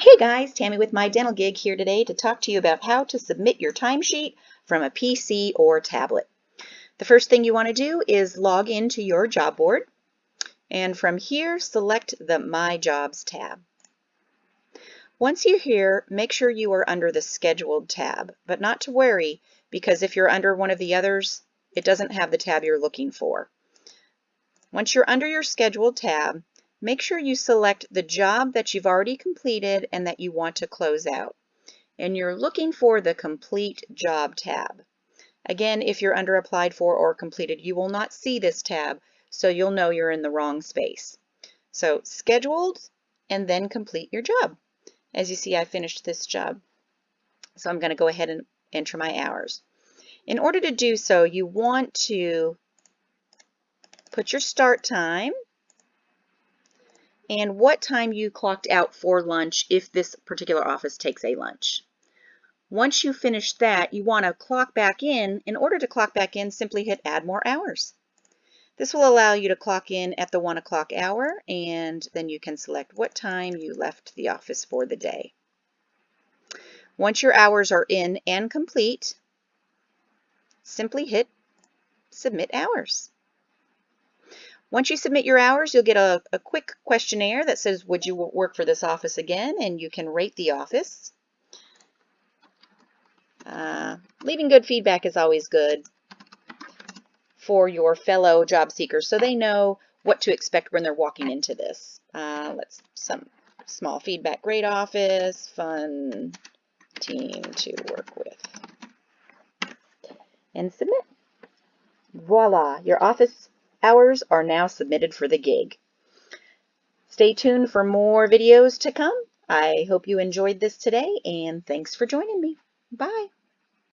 Hey guys, Tammy with MyDentalGig here today to talk to you about how to submit your timesheet from a PC or tablet. The first thing you want to do is log into your job board, and from here select the My Jobs tab. Once you're here, make sure you are under the Scheduled tab, but not to worry, because if you're under one of the others, it doesn't have the tab you're looking for. Once you're under your Scheduled tab, make sure you select the job that you've already completed and that you want to close out. And you're looking for the Complete Job tab. Again, if you're under Applied For or Completed, you will not see this tab, so you'll know you're in the wrong space. So Scheduled and then complete your job. As you see, I finished this job. So I'm going to go ahead and enter my hours. In order to do so, you want to put your start time and what time you clocked out for lunch if this particular office takes a lunch. Once you finish that, you want to clock back in. In order to clock back in, simply hit Add More Hours. This will allow you to clock in at the 1 o'clock hour, and then you can select what time you left the office for the day. Once your hours are in and complete, simply hit Submit Hours. Once you submit your hours, you'll get a quick questionnaire that says, would you work for this office again? And you can rate the office. Leaving good feedback is always good for your fellow job seekers so they know what to expect when they're walking into this. Some small feedback. Great office, fun team to work with. And submit. Voila, your office hours are now submitted for the gig. Stay tuned for more videos to come. I hope you enjoyed this today, and thanks for joining me. Bye.